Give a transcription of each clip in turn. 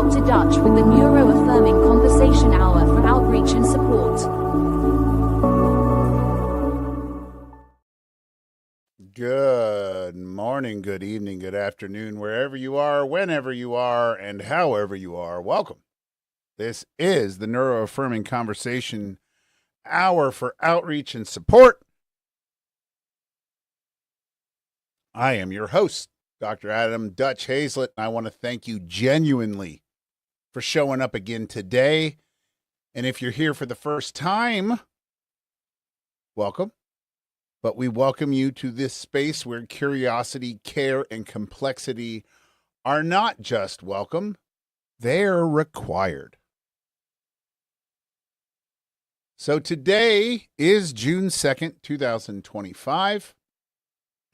Dr. Dutch with the Neuro-Affirming Conversation Hour for outreach and support. Good morning, good evening, good afternoon, wherever you are, whenever you are, and however you are. Welcome. This is the Neuro-Affirming Conversation Hour for outreach and support. I am your host, Dr. Adam Dutch Hazlett, and I want to thank you genuinely for showing up again today. And if you're here for the first time, welcome. But we welcome you to this space where curiosity, care, and complexity are not just welcome, they're required. So today is June 2nd, 2025.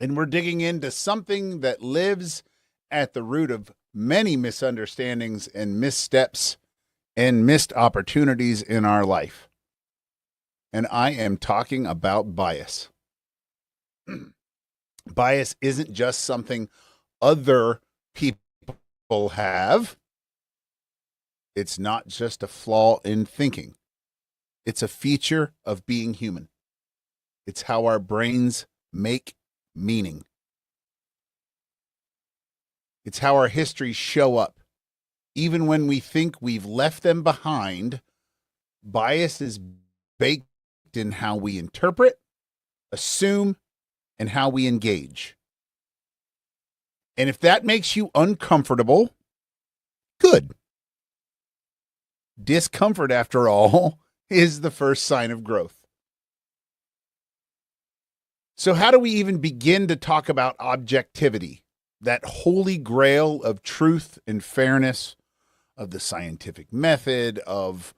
And we're digging into something that lives at the root of many misunderstandings and missteps and missed opportunities in our life. And I am talking about bias. Bias isn't just something other people have. It's not just a flaw in thinking. It's a feature of being human. It's how our brains make meaning. It's how our histories show up. Even when we think we've left them behind, bias is baked in how we interpret, assume, and how we engage. And if that makes you uncomfortable, good. Discomfort, after all, is the first sign of growth. So how do we even begin to talk about objectivity, that holy grail of truth and fairness, of the scientific method, of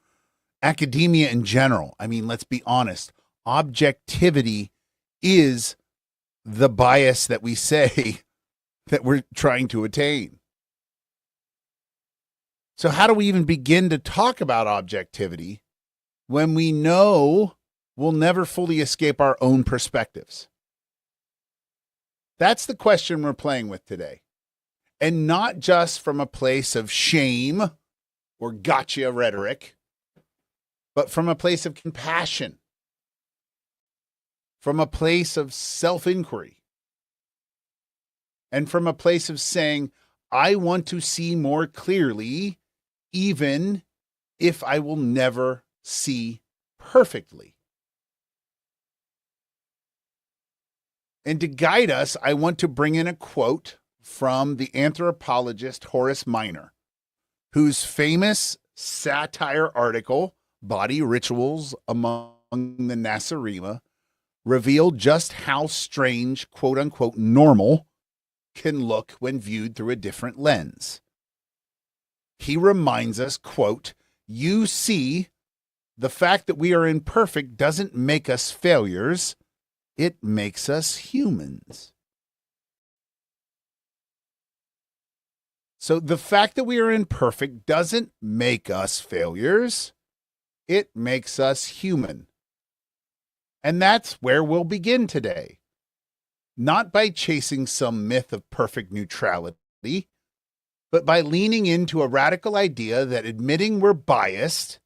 academia in general? I mean, let's be honest. Objectivity is the bias that we say that we're trying to attain. So how do we even begin to talk about objectivity when we know we'll never fully escape our own perspectives? That's the question we're playing with today. And not just from a place of shame or gotcha rhetoric, but from a place of compassion, from a place of self-inquiry, and from a place of saying, I want to see more clearly, even if I will never see perfectly. And to guide us, I want to bring in a quote from the anthropologist Horace Minor, whose famous satire article, Body Rituals Among the Nasarima, revealed just how strange, quote unquote, normal can look when viewed through a different lens. He reminds us, quote, you see, the fact that we are imperfect doesn't make us failures. It makes us humans. So the fact that we are imperfect doesn't make us failures. It makes us human. And that's where we'll begin today. Not by chasing some myth of perfect neutrality, but by leaning into a radical idea that admitting we're biased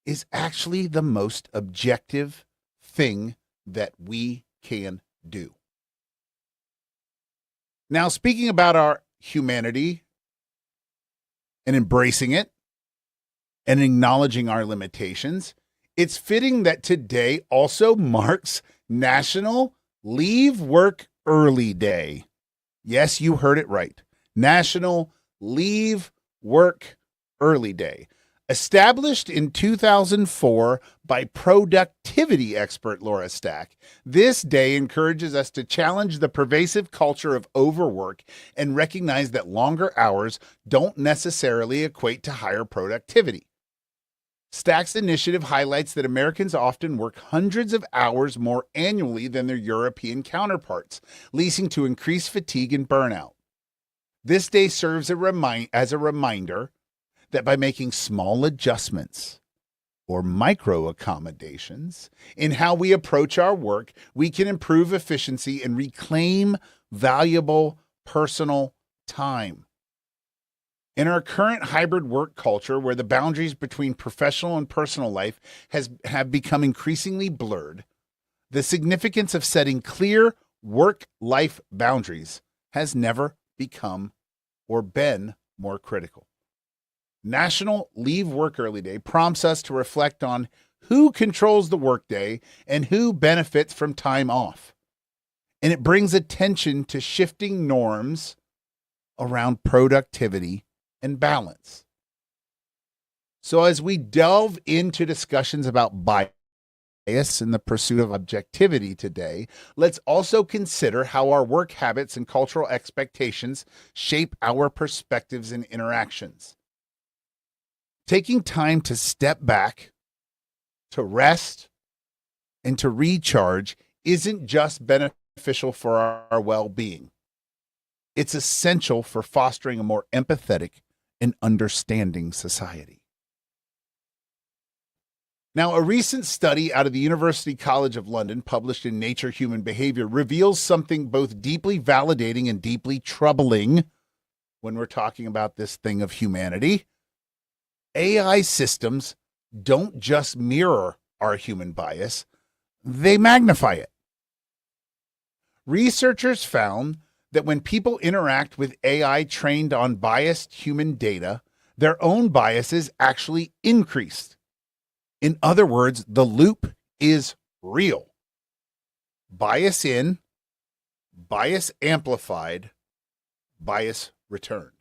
is actually the most objective thing that we can do. Now, speaking about our humanity and embracing it and acknowledging our limitations, it's fitting that today also marks National Leave Work Early Day. Yes, you heard it right. National Leave Work Early Day. Established in 2004 by productivity expert Laura Stack, this day encourages us to challenge the pervasive culture of overwork and recognize that longer hours don't necessarily equate to higher productivity. Stack's initiative highlights that Americans often work hundreds of hours more annually than their European counterparts, leading to increased fatigue and burnout. This day serves as a reminder that by making small adjustments or micro accommodations in how we approach our work, we can improve efficiency and reclaim valuable personal time. In our current hybrid work culture, where the boundaries between professional and personal life have become increasingly blurred, the significance of setting clear work-life boundaries has never become or been more critical. National Leave Work Early Day prompts us to reflect on who controls the workday and who benefits from time off. And it brings attention to shifting norms around productivity and balance. So as we delve into discussions about bias and the pursuit of objectivity today, let's also consider how our work habits and cultural expectations shape our perspectives and interactions. Taking time to step back, to rest, and to recharge isn't just beneficial for our well-being. It's essential for fostering a more empathetic and understanding society. Now, a recent study out of the University College of London, published in Nature Human Behavior, reveals something both deeply validating and deeply troubling when we're talking about this thing of humanity. AI systems don't just mirror our human bias, they magnify it. Researchers found that when people interact with AI trained on biased human data, their own biases actually increased. In other words, the loop is real. Bias in, bias amplified, bias returned.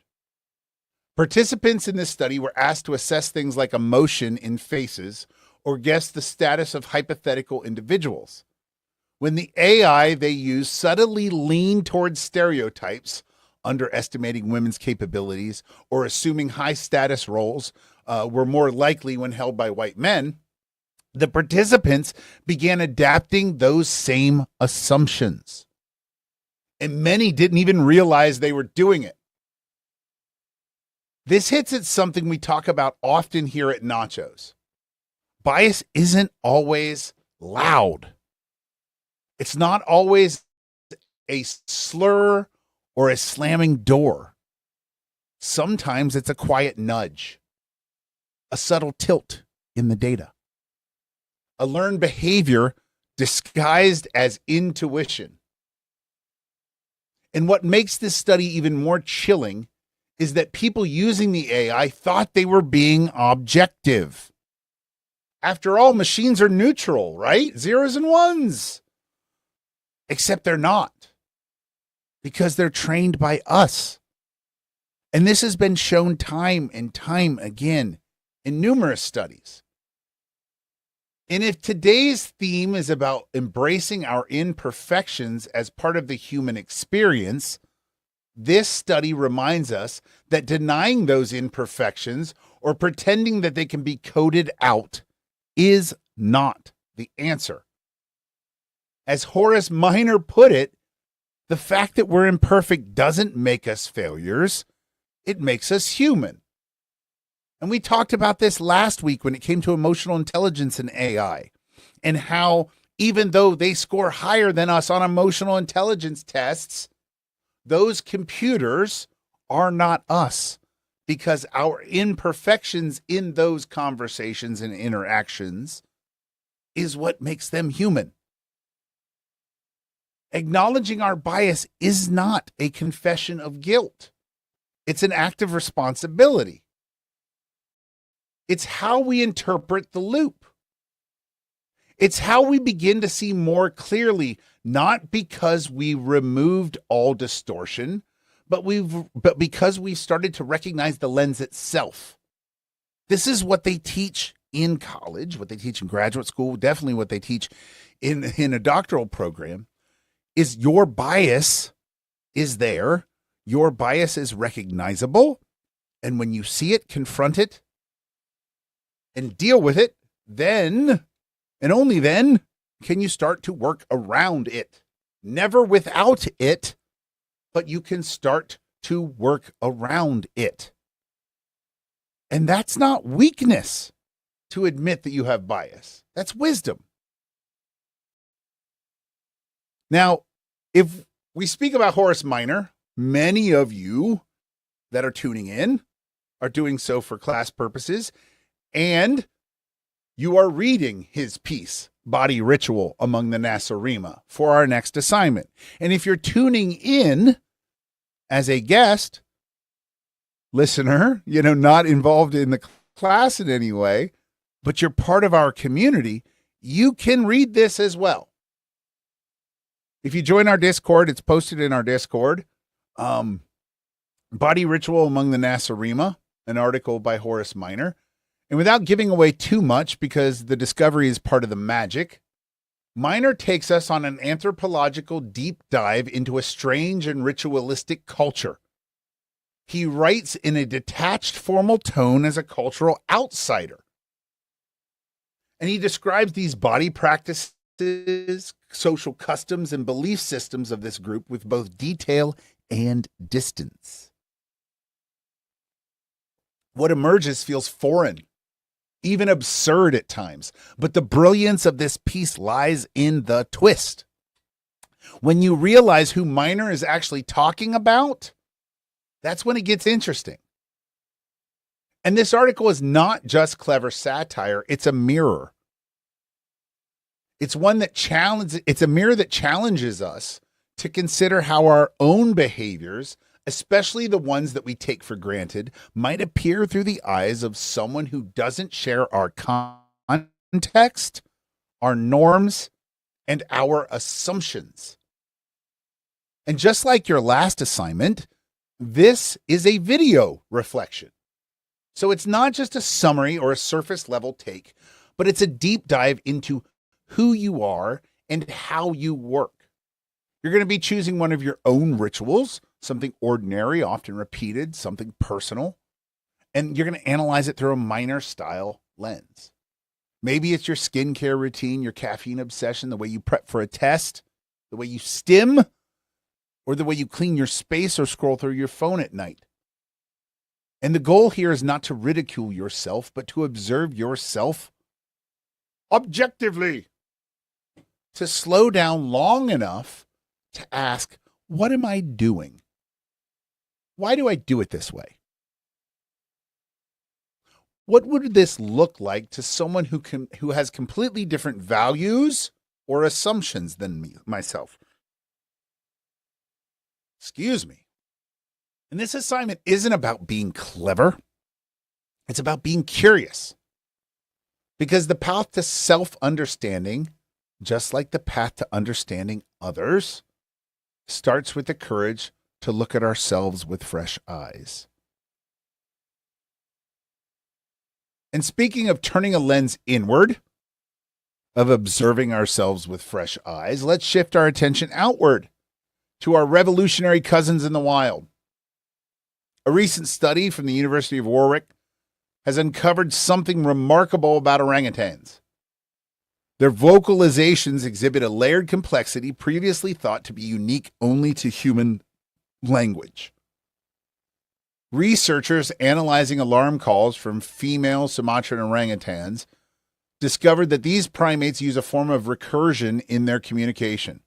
Participants in this study were asked to assess things like emotion in faces or guess the status of hypothetical individuals. When the AI they used subtly leaned towards stereotypes, underestimating women's capabilities or assuming high status roles were more likely when held by white men, the participants began adapting those same assumptions. And many didn't even realize they were doing it. This hits at something we talk about often here at Nachos. Bias isn't always loud. It's not always a slur or a slamming door. Sometimes it's a quiet nudge, a subtle tilt in the data, a learned behavior disguised as intuition. And what makes this study even more chilling is that people using the AI thought they were being objective. After all, machines are neutral, right? Zeros and ones. Except they're not, because they're trained by us. And this has been shown time and time again in numerous studies. And if today's theme is about embracing our imperfections as part of the human experience, this study reminds us that denying those imperfections or pretending that they can be coded out is not the answer. As Horace Minor put it, the fact that we're imperfect doesn't make us failures. It makes us human. And we talked about this last week when it came to emotional intelligence and AI, and how even though they score higher than us on emotional intelligence tests, those computers are not us, because our imperfections in those conversations and interactions is what makes them human. Acknowledging our bias is not a confession of guilt. It's an act of responsibility. It's how we interpret the loop. It's how we begin to see more clearly, not because we removed all distortion, but because we started to recognize the lens itself. This is what they teach in college, what they teach in graduate school, definitely what they teach in a doctoral program, is your bias is there. Your bias is recognizable. And when you see it, confront it and deal with it, then, and only then, can you start to work around it. Never without it, but you can start to work around it. And that's not weakness to admit that you have bias. That's wisdom. Now, if we speak about Horace Minor, many of you that are tuning in are doing so for class purposes, and you are reading his piece, Body Ritual Among the Nasarima, for our next assignment. And if you're tuning in as a guest listener, not involved in the class in any way, but you're part of our community, you can read this as well. If you join our Discord, it's posted in our Discord. Body Ritual Among the Nasarima, an article by Horace Minor. And without giving away too much, because the discovery is part of the magic, Minor takes us on an anthropological deep dive into a strange and ritualistic culture. He writes in a detached, formal tone as a cultural outsider. And he describes these body practices, social customs, and belief systems of this group with both detail and distance. What emerges feels foreign, even absurd at times, but the brilliance of this piece lies in the twist. When you realize who Minor is actually talking about, that's when it gets interesting. And this article is not just clever satire, it's a mirror. It's a mirror that challenges us to consider how our own behaviors, especially the ones that we take for granted, might appear through the eyes of someone who doesn't share our context, our norms, and our assumptions. And just like your last assignment, this is a video reflection. So it's not just a summary or a surface level take, but it's a deep dive into who you are and how you work. You're going to be choosing one of your own rituals, something ordinary, often repeated, something personal, and you're going to analyze it through a Minor style lens. Maybe it's your skincare routine, your caffeine obsession, the way you prep for a test, the way you stim, or the way you clean your space or scroll through your phone at night. And the goal here is not to ridicule yourself, but to observe yourself objectively, to slow down long enough to ask, what am I doing? Why do I do it this way? What would this look like to someone who has completely different values or assumptions than myself? Excuse me. And this assignment isn't about being clever. It's about being curious. Because the path to self-understanding, just like the path to understanding others, starts with the courage to look at ourselves with fresh eyes. And speaking of turning a lens inward, of observing ourselves with fresh eyes, let's shift our attention outward to our revolutionary cousins in the wild. A recent study from the University of Warwick has uncovered something remarkable about orangutans. Their vocalizations exhibit a layered complexity previously thought to be unique only to human language. Researchers analyzing alarm calls from female Sumatran orangutans discovered that these primates use a form of recursion in their communication.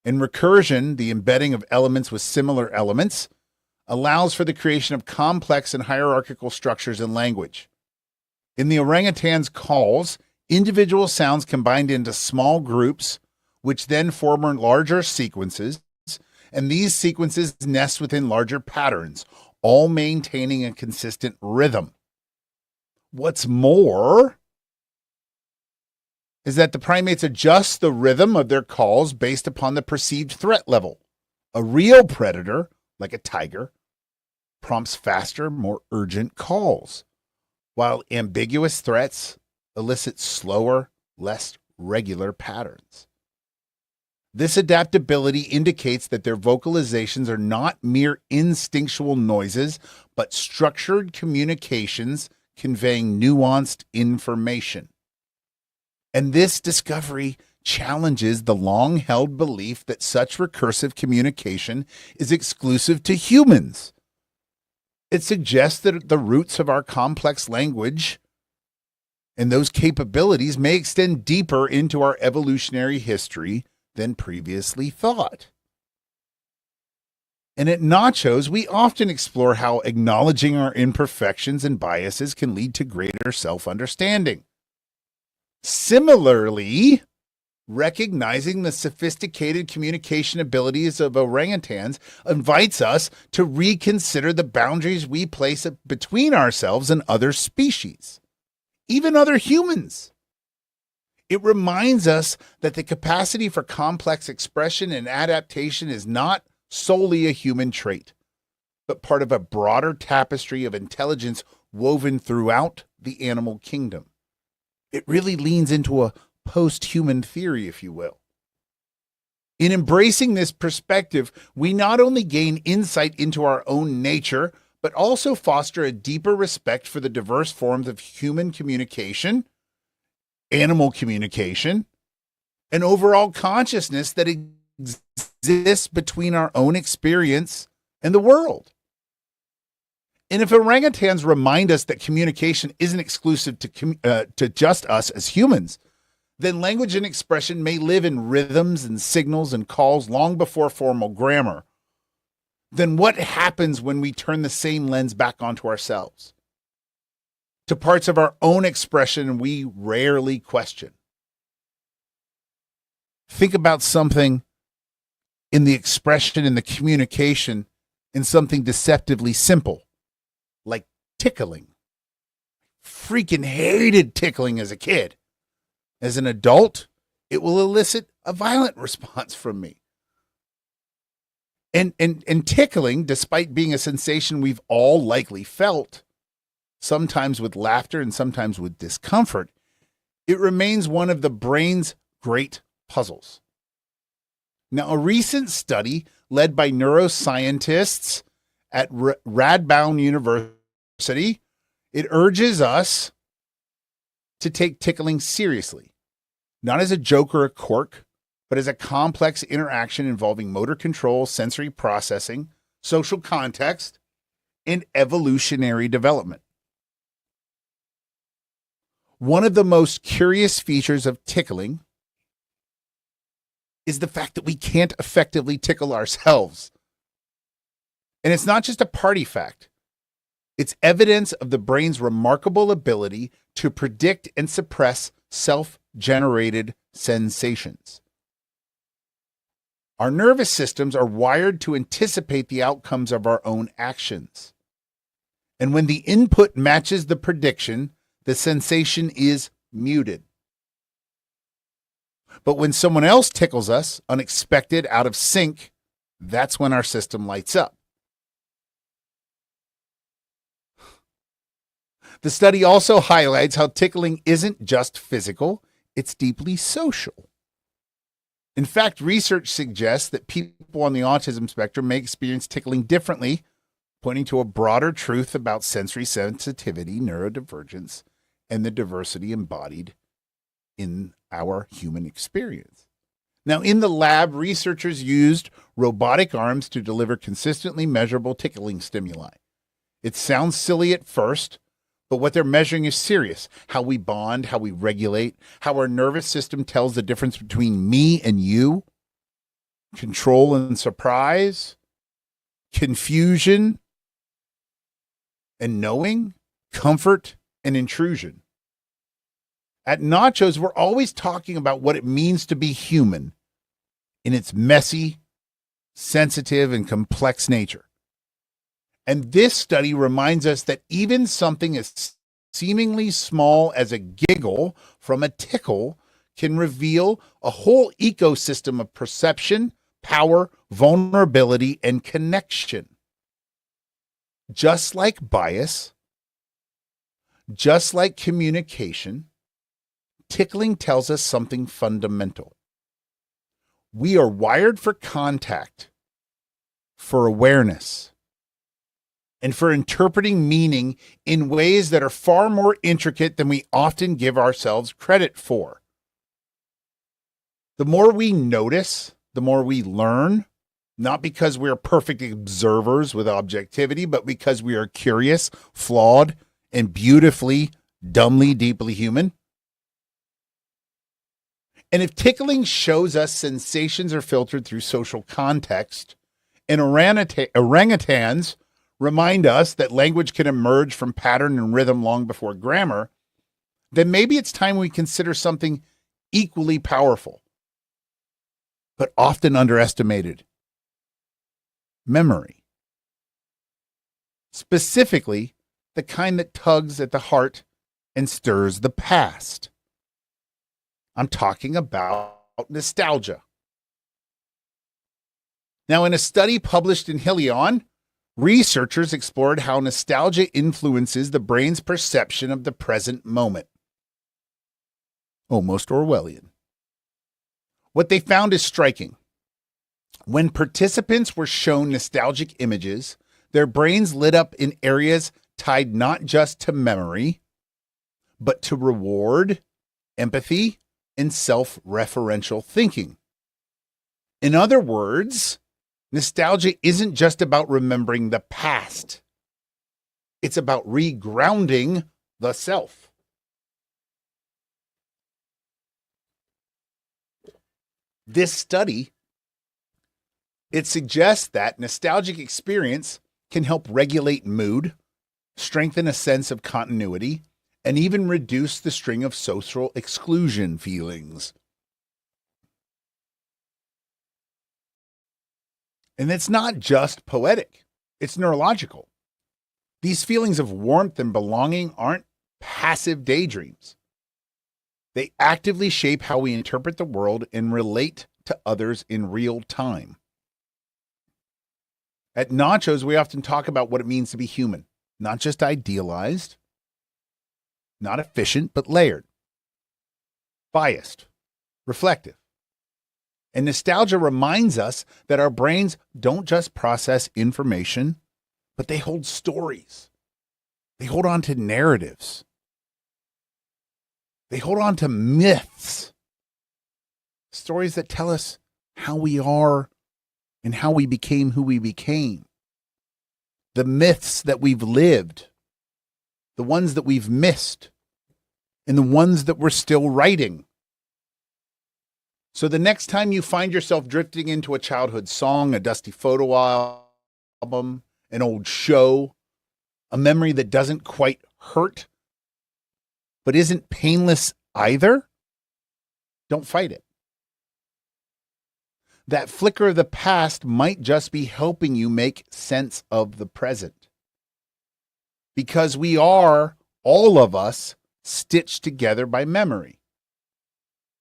In recursion, the embedding of elements with similar elements allows for the creation of complex and hierarchical structures in language. In the orangutan's calls, individual sounds combined into small groups, which then form larger sequences, and these sequences nest within larger patterns, all maintaining a consistent rhythm. What's more is that the primates adjust the rhythm of their calls based upon the perceived threat level. A real predator, like a tiger, prompts faster, more urgent calls, while ambiguous threats elicit slower, less regular patterns. This adaptability indicates that their vocalizations are not mere instinctual noises, but structured communications conveying nuanced information. And this discovery challenges the long-held belief that such recursive communication is exclusive to humans. It suggests that the roots of our complex language and those capabilities may extend deeper into our evolutionary history than previously thought. And at NACHOS, we often explore how acknowledging our imperfections and biases can lead to greater self-understanding. Similarly, recognizing the sophisticated communication abilities of orangutans invites us to reconsider the boundaries we place between ourselves and other species, even other humans. It reminds us that the capacity for complex expression and adaptation is not solely a human trait, but part of a broader tapestry of intelligence woven throughout the animal kingdom. It really leans into a post-human theory, if you will. In embracing this perspective, we not only gain insight into our own nature, but also foster a deeper respect for the diverse forms of human communication, animal communication, and overall consciousness that exists between our own experience and the world. And if orangutans remind us that communication isn't exclusive to just us as humans, then language and expression may live in rhythms and signals and calls long before formal grammar. Then what happens when we turn the same lens back onto ourselves? To parts of our own expression we rarely question. Think about something in the expression and the communication in something deceptively simple, like tickling. Freaking hated tickling as a kid. As an adult, it will elicit a violent response from me. And tickling, despite being a sensation we've all likely felt, sometimes with laughter and sometimes with discomfort, it remains one of the brain's great puzzles. Now, a recent study led by neuroscientists at Radboud University, it urges us to take tickling seriously, not as a joke or a quirk, but as a complex interaction involving motor control, sensory processing, social context, and evolutionary development. One of the most curious features of tickling is the fact that we can't effectively tickle ourselves. And it's not just a party fact. It's evidence of the brain's remarkable ability to predict and suppress self-generated sensations. Our nervous systems are wired to anticipate the outcomes of our own actions. And when the input matches the prediction, the sensation is muted. But when someone else tickles us, unexpected, out of sync, that's when our system lights up. The study also highlights how tickling isn't just physical, it's deeply social. In fact, research suggests that people on the autism spectrum may experience tickling differently, pointing to a broader truth about sensory sensitivity, neurodivergence, and the diversity embodied in our human experience. Now, in the lab, researchers used robotic arms to deliver consistently measurable tickling stimuli. It sounds silly at first, but what they're measuring is serious. How we bond, how we regulate, how our nervous system tells the difference between me and you, control and surprise, confusion and knowing, comfort and intrusion. At NACHOS, we're always talking about what it means to be human in its messy, sensitive, and complex nature. And this study reminds us that even something as seemingly small as a giggle from a tickle can reveal a whole ecosystem of perception, power, vulnerability, and connection. Just like bias, just like communication, tickling tells us something fundamental. We are wired for contact, for awareness, and for interpreting meaning in ways that are far more intricate than we often give ourselves credit for. The more we notice, the more we learn, not because we are perfect observers with objectivity, but because we are curious, flawed, and beautifully, dumbly, deeply human. And if tickling shows us sensations are filtered through social context, and orangutans remind us that language can emerge from pattern and rhythm long before grammar, then maybe it's time we consider something equally powerful, but often underestimated: memory. Specifically, the kind that tugs at the heart and stirs the past. I'm talking about nostalgia. Now, in a study published in Helion, researchers explored how nostalgia influences the brain's perception of the present moment. Almost Orwellian. What they found is striking. When participants were shown nostalgic images, their brains lit up in areas tied not just to memory, but to reward, empathy, and self-referential thinking. In other words, nostalgia isn't just about remembering the past. It's about regrounding the self. This study, it suggests that nostalgic experience can help regulate mood, strengthen a sense of continuity, and even reduce the string of social exclusion feelings. And it's not just poetic, it's neurological. These feelings of warmth and belonging aren't passive daydreams. They actively shape how we interpret the world and relate to others in real time. At NACHOS, we often talk about what it means to be human, not just idealized, not efficient, but layered, biased, reflective. And nostalgia reminds us that our brains don't just process information, but they hold stories. They hold on to narratives. They hold on to myths, stories that tell us how we are and how we became who we became. The myths that we've lived, the ones that we've missed, and the ones that we're still writing. So the next time you find yourself drifting into a childhood song, a dusty photo album, an old show, a memory that doesn't quite hurt, but isn't painless either, don't fight it. That flicker of the past might just be helping you make sense of the present. Because we are, all of us, stitched together by memory.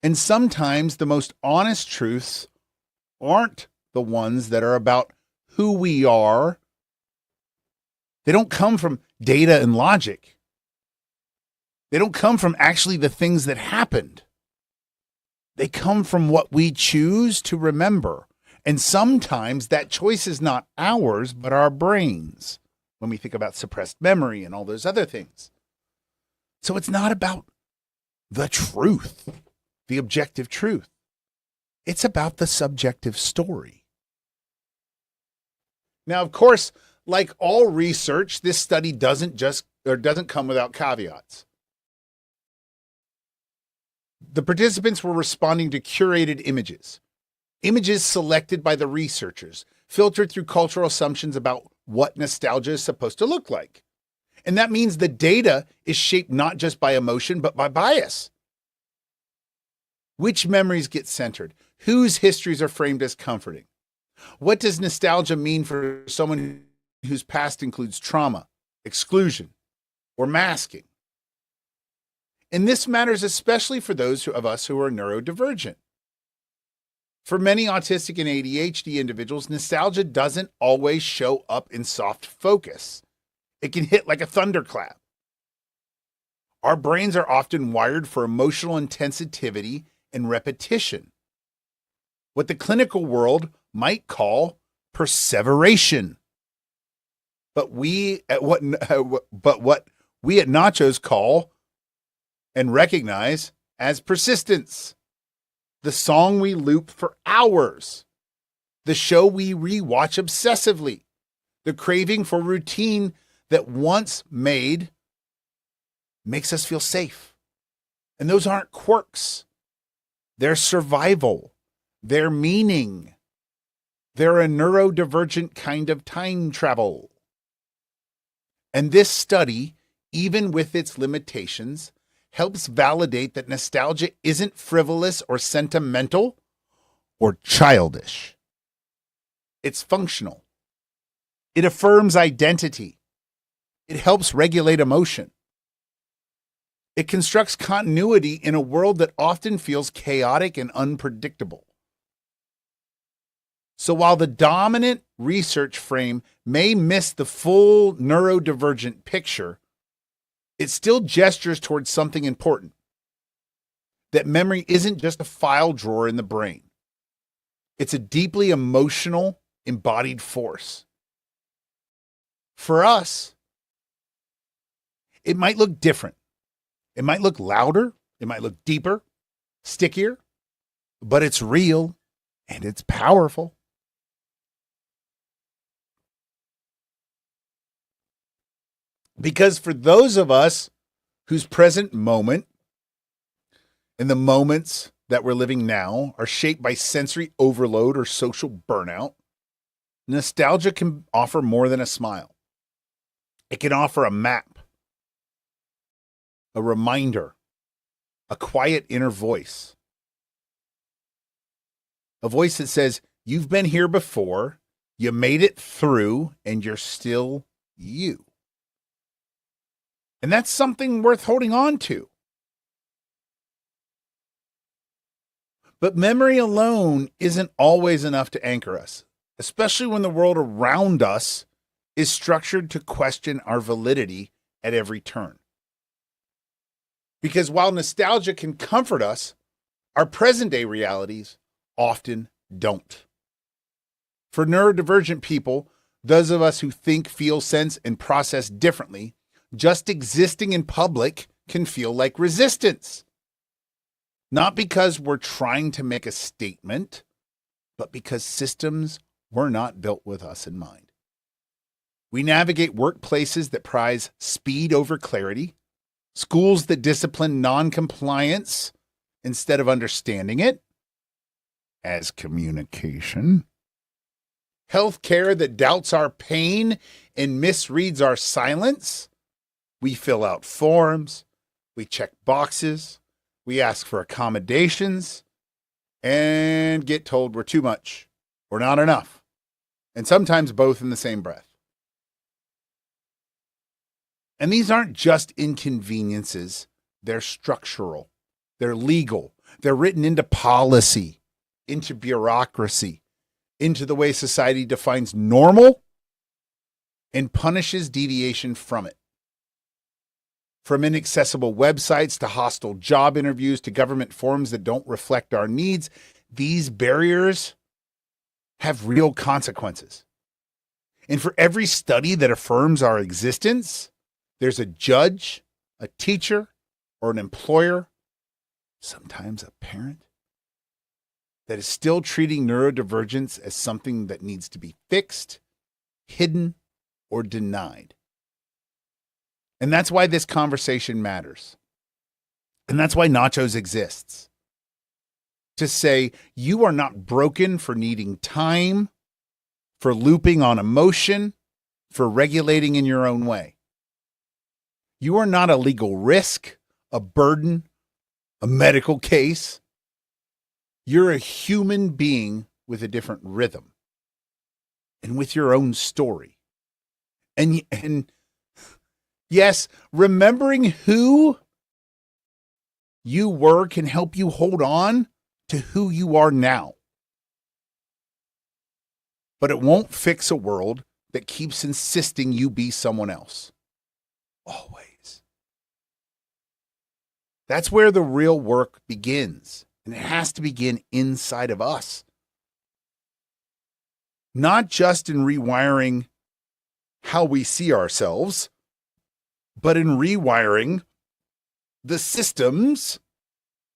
And sometimes the most honest truths aren't the ones that are about who we are. They don't come from data and logic. They don't come from actually the things that happened. They come from what we choose to remember. And sometimes that choice is not ours, but our brains, when we think about suppressed memory and all those other things. So it's not about the truth, the objective truth. It's about the subjective story. Now, of course, like all research, this study doesn't come without caveats. The participants were responding to curated images selected by the researchers, filtered through cultural assumptions about what nostalgia is supposed to look like. And that means the data is shaped not just by emotion, but by bias. Which memories get centered? Whose histories are framed as comforting? What does nostalgia mean for someone whose past includes trauma, exclusion, or masking? And this matters especially for those of us who are neurodivergent. For many autistic and ADHD individuals, nostalgia doesn't always show up in soft focus. It can hit like a thunderclap. Our brains are often wired for emotional intensity and repetition, what the clinical world might call perseveration. But what we at NACHOS call and recognize as persistence. The song we loop for hours. The show we rewatch obsessively. The craving for routine that once made makes us feel safe. And those aren't quirks. They're survival. They're meaning. They're a neurodivergent kind of time travel. And this study, even with its limitations, helps validate that nostalgia isn't frivolous or sentimental or childish. It's functional. It affirms identity. It helps regulate emotion. It constructs continuity in a world that often feels chaotic and unpredictable. So while the dominant research frame may miss the full neurodivergent picture, it still gestures towards something important. That memory isn't just a file drawer in the brain. It's a deeply emotional, embodied force. For us, it might look different. It might look louder. It might look deeper, stickier, but it's real and it's powerful. Because for those of us whose present moment and the moments that we're living now are shaped by sensory overload or social burnout, nostalgia can offer more than a smile. It can offer a map, a reminder, a quiet inner voice. A voice that says, you've been here before, you made it through, and you're still you. And that's something worth holding on to. But memory alone isn't always enough to anchor us, especially when the world around us is structured to question our validity at every turn. Because while nostalgia can comfort us, our present-day realities often don't. For neurodivergent people, those of us who think, feel, sense, and process differently, just existing in public can feel like resistance. Not because we're trying to make a statement, but because systems were not built with us in mind. We navigate workplaces that prize speed over clarity, schools that discipline non-compliance instead of understanding it as communication, healthcare that doubts our pain and misreads our silence. We fill out forms, we check boxes, we ask for accommodations, and get told we're too much or not enough, and sometimes both in the same breath. And these aren't just inconveniences, they're structural, they're legal, they're written into policy, into bureaucracy, into the way society defines normal and punishes deviation from it. From inaccessible websites to hostile job interviews to government forms that don't reflect our needs, these barriers have real consequences. And for every study that affirms our existence, there's a judge, a teacher, or an employer, sometimes a parent, that is still treating neurodivergence as something that needs to be fixed, hidden, or denied. And that's why this conversation matters. And that's why NACHOS exists. To say you are not broken for needing time, for looping on emotion, for regulating in your own way. You are not a legal risk, a burden, a medical case. You're a human being with a different rhythm and with your own story. And yes, remembering who you were can help you hold on to who you are now. But it won't fix a world that keeps insisting you be someone else. Always. That's where the real work begins. And it has to begin inside of us. Not just in rewiring how we see ourselves, but in rewiring the systems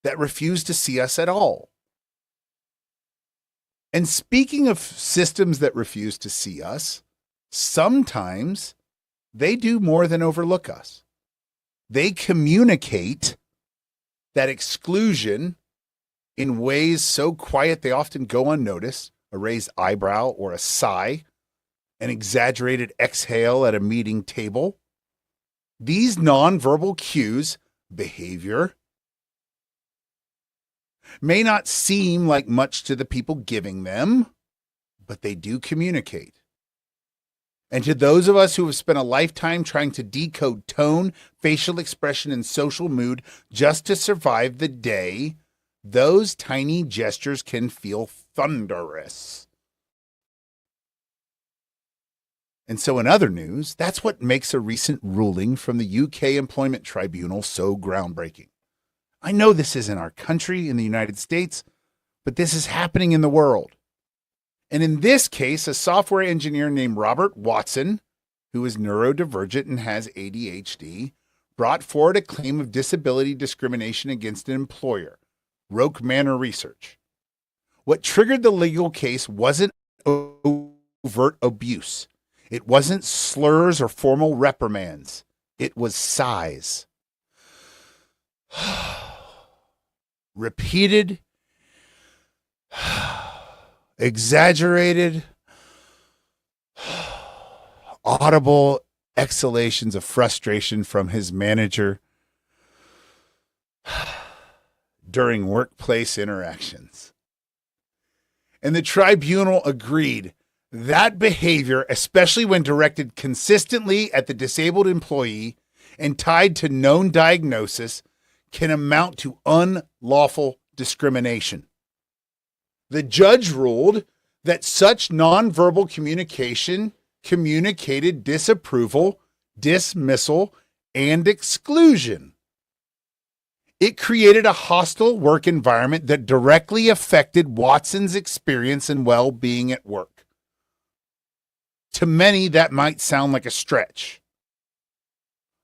that refuse to see us at all. And speaking of systems that refuse to see us, sometimes they do more than overlook us. They communicate that exclusion in ways so quiet they often go unnoticed, a raised eyebrow or a sigh, an exaggerated exhale at a meeting table. These nonverbal cues, behavior, may not seem like much to the people giving them, but they do communicate. And to those of us who have spent a lifetime trying to decode tone, facial expression, and social mood just to survive the day, those tiny gestures can feel thunderous. And so in other news, that's what makes a recent ruling from the UK Employment Tribunal so groundbreaking. I know this isn't our country in the United States, but this is happening in the world. And in this case, a software engineer named Robert Watson, who is neurodivergent and has ADHD, brought forward a claim of disability discrimination against an employer, Roque Manor Research. What triggered the legal case wasn't overt abuse. It wasn't slurs or formal reprimands. It was sighs. Repeated, exaggerated, audible exhalations of frustration from his manager during workplace interactions. And the tribunal agreed that behavior, especially when directed consistently at the disabled employee and tied to known diagnosis, can amount to unlawful discrimination. The judge ruled that such nonverbal communication communicated disapproval, dismissal, and exclusion. It created a hostile work environment that directly affected Watson's experience and well-being at work. To many, that might sound like a stretch.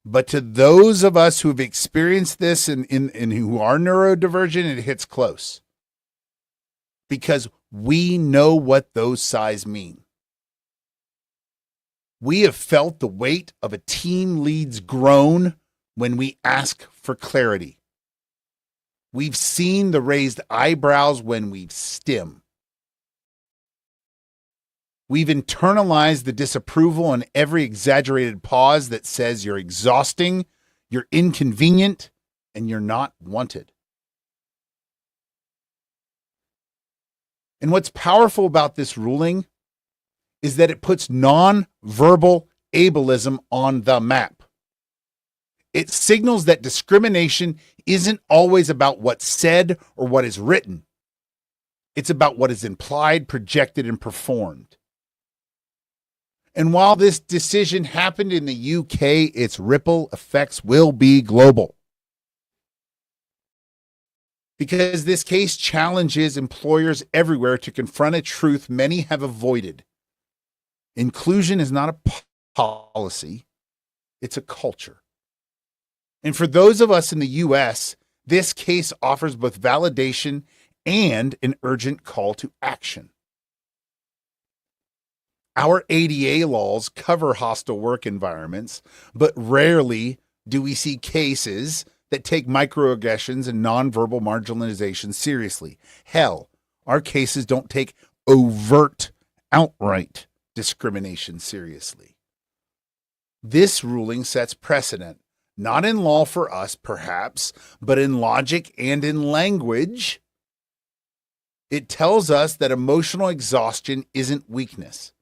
But to those of us who have experienced this and who are neurodivergent, it hits close. Because we know what those sighs mean. We have felt the weight of a team lead's groan when we ask for clarity. We've seen the raised eyebrows when we stim. We've internalized the disapproval and every exaggerated pause that says you're exhausting, you're inconvenient, and you're not wanted. And what's powerful about this ruling is that it puts non-verbal ableism on the map. It signals that discrimination isn't always about what's said or what is written. It's about what is implied, projected, and performed. And while this decision happened in the UK, its ripple effects will be global. Because this case challenges employers everywhere to confront a truth many have avoided. Inclusion is not a policy, it's a culture. And for those of us in the US, this case offers both validation and an urgent call to action. Our ADA laws cover hostile work environments, but rarely do we see cases that take microaggressions and nonverbal marginalization seriously. Hell, our cases don't take overt, outright discrimination seriously. This ruling sets precedent, not in law for us, perhaps, but in logic and in language. It tells us that emotional exhaustion isn't weakness.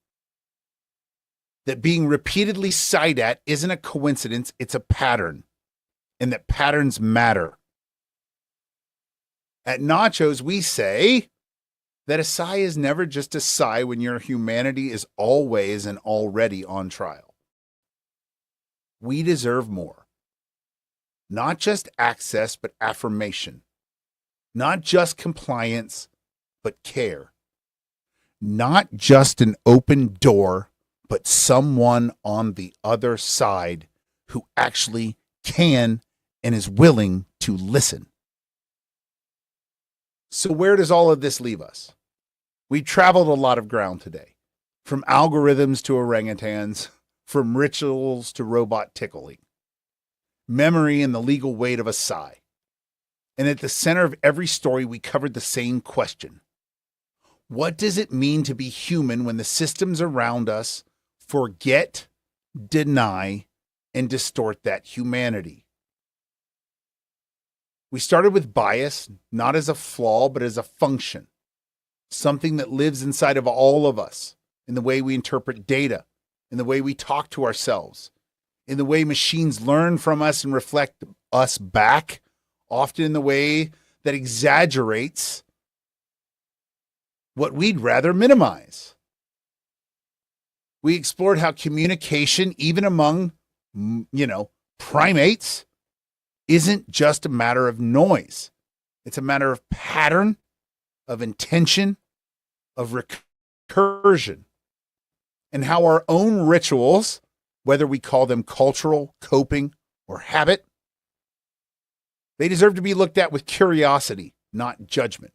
That being repeatedly sighed at isn't a coincidence, it's a pattern, and that patterns matter. At NACHOS, we say that a sigh is never just a sigh when your humanity is always and already on trial. We deserve more. Not just access, but affirmation. Not just compliance, but care. Not just an open door, but someone on the other side who actually can and is willing to listen. So where does all of this leave us? We traveled a lot of ground today, from algorithms to orangutans, from rituals to robot tickling, memory and the legal weight of a sigh. And at the center of every story, we covered the same question. What does it mean to be human when the systems around us forget, deny, and distort that humanity? We started with bias, not as a flaw, but as a function, something that lives inside of all of us, in the way we interpret data, in the way we talk to ourselves, in the way machines learn from us and reflect us back, often in the way that exaggerates what we'd rather minimize. We explored how communication, even among, primates, isn't just a matter of noise. It's a matter of pattern, of intention, of recursion, and how our own rituals, whether we call them cultural, coping, or habit, they deserve to be looked at with curiosity, not judgment.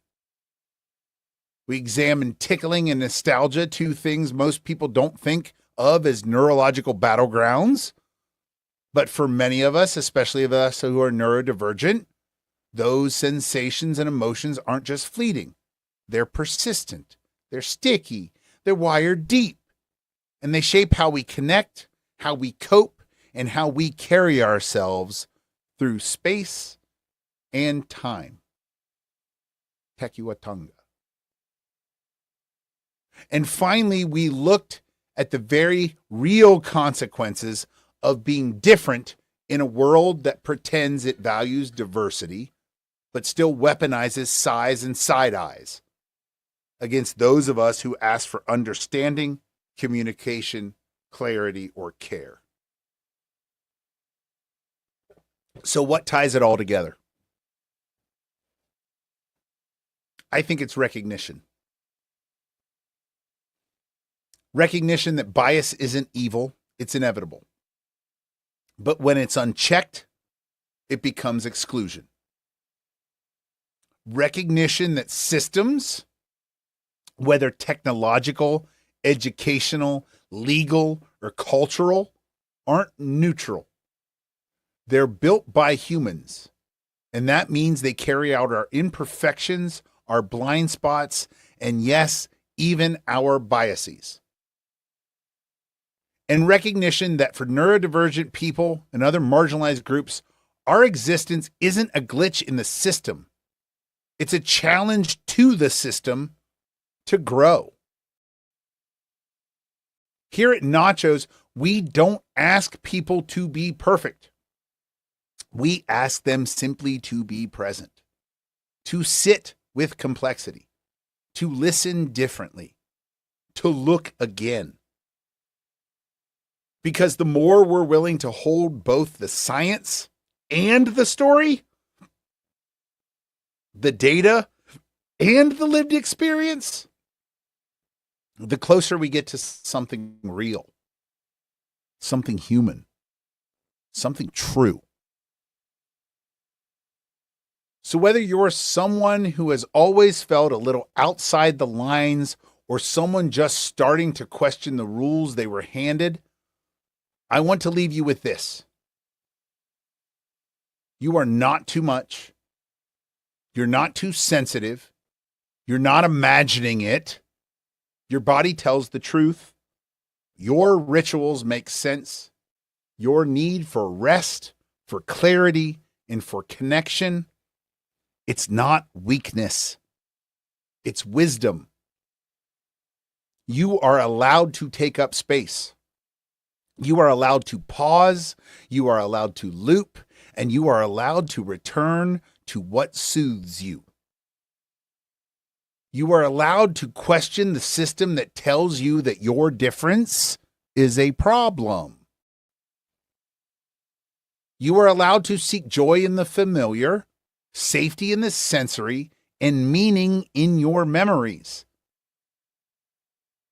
We examined tickling and nostalgia, two things most people don't think of as neurological battlegrounds. But for many of us, especially of us who are neurodivergent, those sensations and emotions aren't just fleeting. They're persistent. They're sticky. They're wired deep. And they shape how we connect, how we cope, and how we carry ourselves through space and time. Tekiwatanga. And finally, we looked at the very real consequences of being different in a world that pretends it values diversity, but still weaponizes size and side eyes against those of us who ask for understanding, communication, clarity, or care. So what ties it all together? I think it's recognition. Recognition that bias isn't evil, it's inevitable. But when it's unchecked, it becomes exclusion. Recognition that systems, whether technological, educational, legal, or cultural, aren't neutral. They're built by humans, and that means they carry out our imperfections, our blind spots, and yes, even our biases. And recognition that for neurodivergent people and other marginalized groups, our existence isn't a glitch in the system. It's a challenge to the system to grow. Here at NACHOS, we don't ask people to be perfect. We ask them simply to be present, to sit with complexity, to listen differently, to look again. Because the more we're willing to hold both the science and the story, the data and the lived experience, the closer we get to something real, something human, something true. So whether you're someone who has always felt a little outside the lines or someone just starting to question the rules they were handed, I want to leave you with this. You are not too much. You're not too sensitive. You're not imagining it. Your body tells the truth. Your rituals make sense. Your need for rest, for clarity, and for connection, it's not weakness. It's wisdom. You are allowed to take up space. You are allowed to pause, you are allowed to loop, and you are allowed to return to what soothes you. You are allowed to question the system that tells you that your difference is a problem. You are allowed to seek joy in the familiar, safety in the sensory, and meaning in your memories.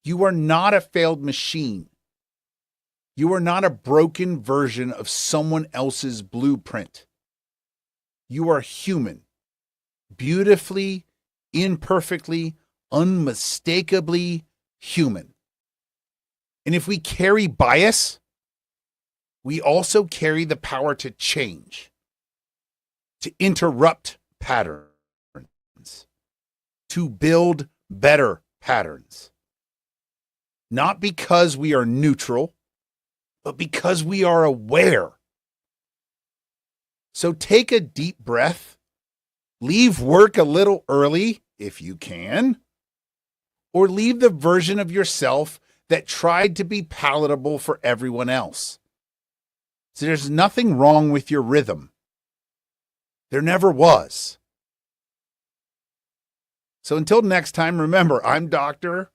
You are not a failed machine. You are not a broken version of someone else's blueprint. You are human, beautifully, imperfectly, unmistakably human. And if we carry bias, we also carry the power to change, to interrupt patterns, to build better patterns. Not because we are neutral, but because we are aware. So take a deep breath, leave work a little early if you can, or leave the version of yourself that tried to be palatable for everyone else. So there's nothing wrong with your rhythm. There never was. So until next time, remember, I'm Dr.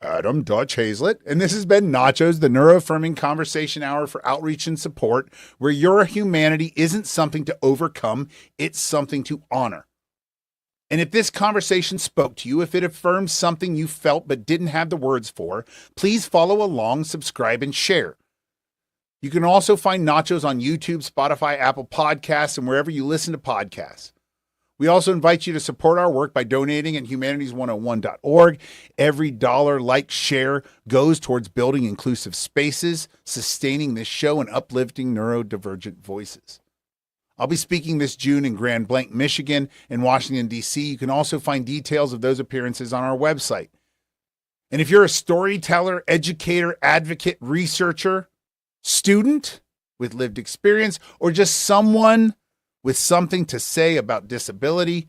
Adam Hazlett, and this has been NACHOS, the neuroaffirming conversation hour for outreach and support, where your humanity isn't something to overcome, it's something to honor. And if this conversation spoke to you, if it affirms something you felt but didn't have the words for, please follow along, subscribe, and share. You can also find NACHOS on YouTube, Spotify, Apple Podcasts, and wherever you listen to podcasts. We also invite you to support our work by donating at humanities101.org. Every dollar, like, share goes towards building inclusive spaces, sustaining this show, and uplifting neurodivergent voices. I'll be speaking this June in Grand Blanc, Michigan, and Washington, D.C. You can also find details of those appearances on our website. And if you're a storyteller, educator, advocate, researcher, student with lived experience, or just someone with something to say about disability,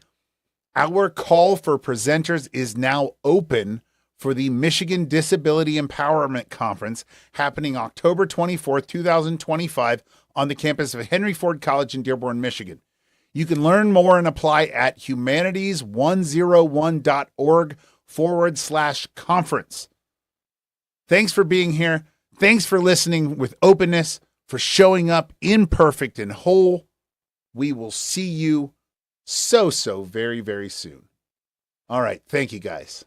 our call for presenters is now open for the Michigan Disability Empowerment Conference happening October 24th, 2025 on the campus of Henry Ford College in Dearborn, Michigan. You can learn more and apply at humanities101.org/conference. Thanks for being here. Thanks for listening with openness, for showing up imperfect and whole. We will see you so very, very soon. All right. Thank you, guys.